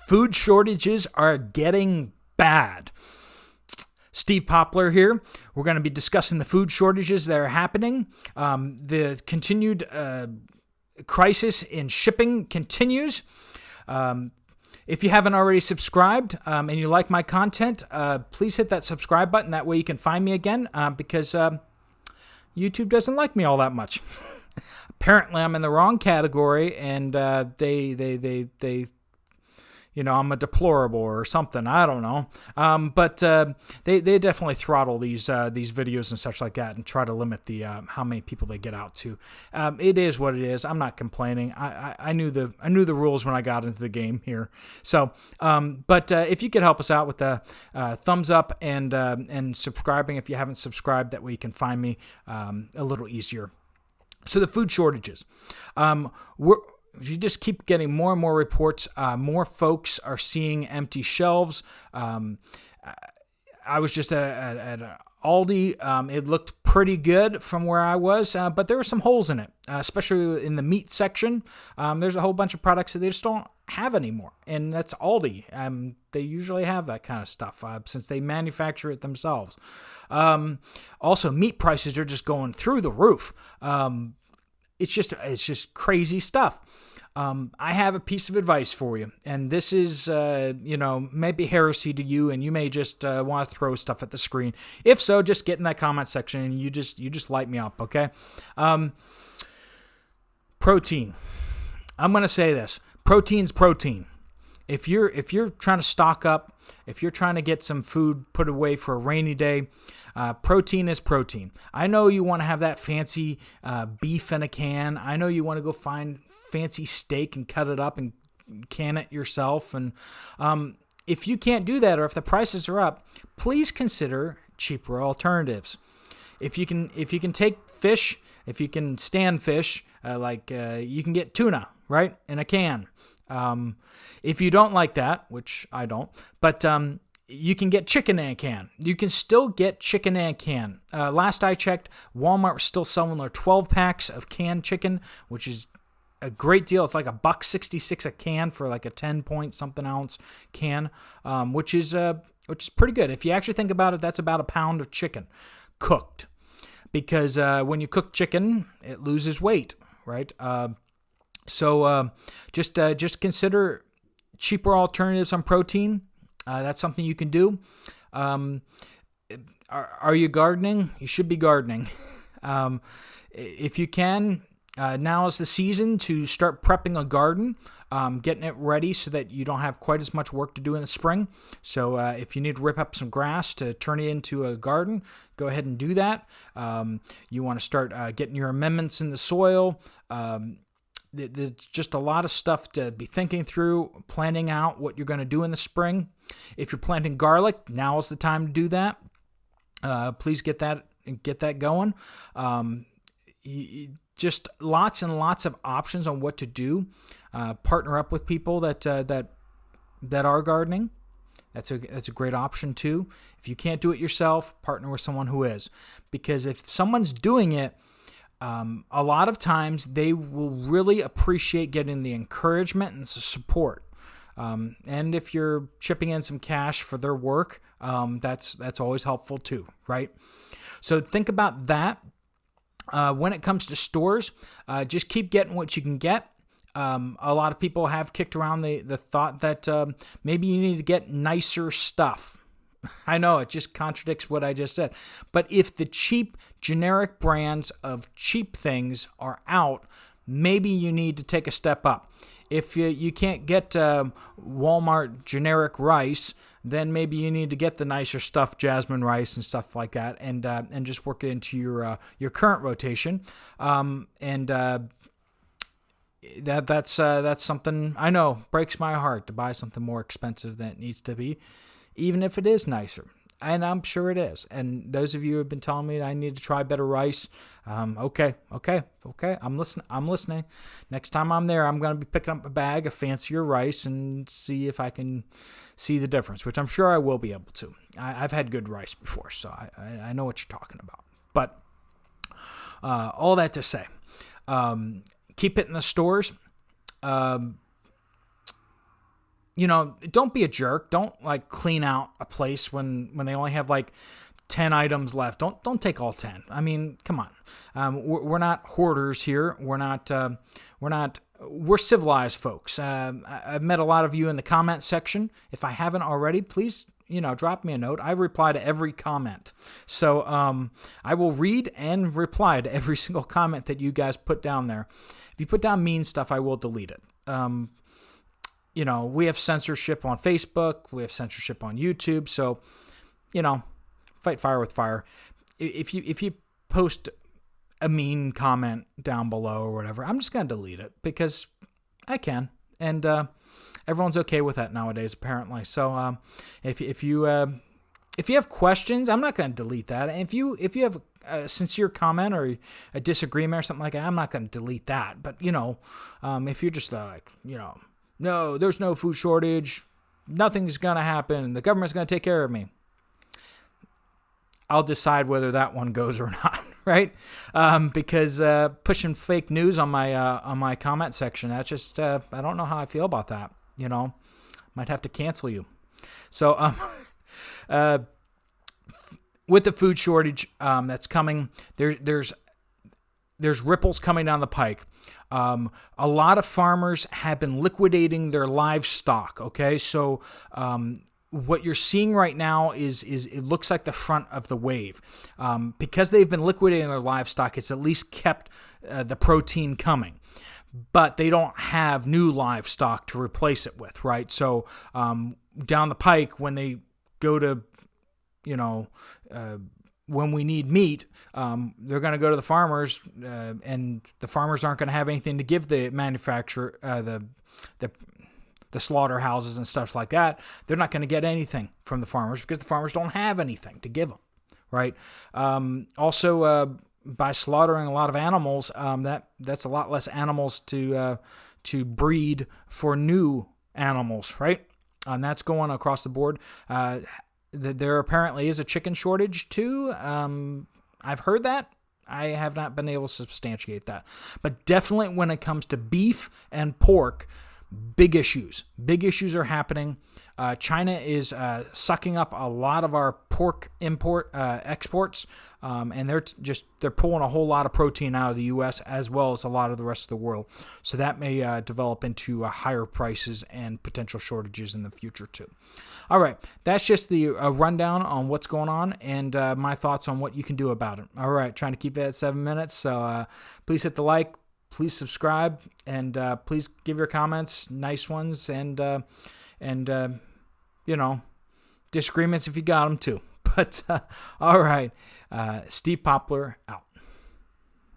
Food shortages are getting bad. Steve Poplar here. We're going to be discussing the food shortages that are happening. The continued crisis in shipping continues. If you haven't already subscribed and you like my content, please hit that subscribe button. That way you can find me again because YouTube doesn't like me all that much. Apparently, I'm in the wrong category, and they I'm a deplorable or something. I don't know. But they definitely throttle these videos and such like that, and try to limit the how many people they get out to. It is what it is. I'm not complaining. I knew the rules when I got into the game here. So, but if you could help us out with a thumbs up and subscribing if you haven't subscribed, that way you can find me a little easier. So the food shortages. You just keep getting more and more reports. More folks are seeing empty shelves. I was just at Aldi. It looked pretty good from where I was, but there were some holes in it, especially in the meat section. There's a whole bunch of products that they just don't have anymore, and that's Aldi. They usually have that kind of stuff since they manufacture it themselves. Also, meat prices are just going through the roof. It's just crazy stuff. I have a piece of advice for you, and this is, maybe heresy to you, and you may just want to throw stuff at the screen. If so, just get in that comment section and you just light me up, okay? Protein. I'm going to say this. Protein's protein. If you're trying to stock up, if you're trying to get some food put away for a rainy day, protein is protein. I know you want to have that fancy beef in a can. I know you want to go find fancy steak and cut it up and can it yourself. And if you can't do that, or if the prices are up, please consider cheaper alternatives. If you can take fish, if you can stand fish, you can get tuna, right, in a can. If you don't like that, which I don't, but you can get chicken in a can. You can still get chicken in a can. Last I checked, Walmart was still selling their 12 packs of canned chicken, which is a great deal. It's like $1.66 a can for like a 10 point something ounce can, which is pretty good. If you actually think about it, that's about a pound of chicken cooked, because when you cook chicken, it loses weight, right? So just consider cheaper alternatives on protein. That's something you can do. Are you gardening? You should be gardening. If you can, now is the season to start prepping a garden, getting it ready so that you don't have quite as much work to do in the spring. So if you need to rip up some grass to turn it into a garden, go ahead and do that. You want to start getting your amendments in the soil. There's just a lot of stuff to be thinking through, planning out what you're going to do in the spring. If you're planting garlic, now is the time to do that. Please get that going. Just lots and lots of options on what to do. Partner up with people that are gardening. That's a great option too. If you can't do it yourself, partner with someone who is, because if someone's doing it, a lot of times they will really appreciate getting the encouragement and the support. And if you're chipping in some cash for their work, that's always helpful too, right? So think about that. When it comes to stores, just keep getting what you can get. A lot of people have kicked around the thought that maybe you need to get nicer stuff. I know it just contradicts what I just said. But if the cheap generic brands of cheap things are out, maybe you need to take a step up. If you can't get Walmart generic rice, then maybe you need to get the nicer stuff, jasmine rice and stuff like that, and just work it into your current rotation. That's something I know breaks my heart to buy something more expensive than it needs to be, even if it is nicer. And I'm sure it is. And those of you who have been telling me that I need to try better rice, okay. I'm listening. Next time I'm there, I'm going to be picking up a bag of fancier rice and see if I can see the difference, which I'm sure I will be able to. I've had good rice before, so I know what you're talking about. But all that to say, keep it in the stores. don't be a jerk. Don't like clean out a place when they only have like 10 items left. Don't take all 10. I mean, come on. We're not hoarders here. We're civilized folks. I've met a lot of you in the comment section. If I haven't already, please, drop me a note. I reply to every comment. So I will read and reply to every single comment that you guys put down there. If you put down mean stuff, I will delete it. We have censorship on Facebook. We have censorship on YouTube. So, fight fire with fire. If you post a mean comment down below or whatever, I'm just going to delete it because I can. And everyone's okay with that nowadays, apparently. So if you have questions, I'm not going to delete that. And if you have a sincere comment or a disagreement or something like that, I'm not going to delete that. But, if you're just like, no, there's no food shortage, nothing's going to happen, the government's going to take care of me, I'll decide whether that one goes or not, right? Because pushing fake news on my comment section, that's just I don't know how I feel about that. Might have to cancel you. So with the food shortage that's coming, there's ripples coming down the pike. A lot of farmers have been liquidating their livestock. Okay, so what you're seeing right now is it looks like the front of the wave. Because they've been liquidating their livestock, it's at least kept the protein coming. But they don't have new livestock to replace it with, right? So down the pike, when they go to, when we need meat, they're going to go to the farmers, and the farmers aren't going to have anything to give the manufacturer, the slaughterhouses and stuff like that. They're not going to get anything from the farmers because the farmers don't have anything to give them, right? Also, by slaughtering a lot of animals, that's a lot less animals to breed for new animals, right? And that's going across the board. There apparently is a chicken shortage too. I've heard that. I have not been able to substantiate that. But definitely when it comes to beef and pork, big issues. Big issues are happening. China is sucking up a lot of our pork exports, and they're pulling a whole lot of protein out of the U.S. as well as a lot of the rest of the world. So that may develop into higher prices and potential shortages in the future too. All right, that's just the rundown on what's going on and my thoughts on what you can do about it. All right, trying to keep it at 7 minutes, so please hit the like. Please subscribe, and please give your comments, nice ones, and disagreements if you got them too. But all right, Steve Poplar out.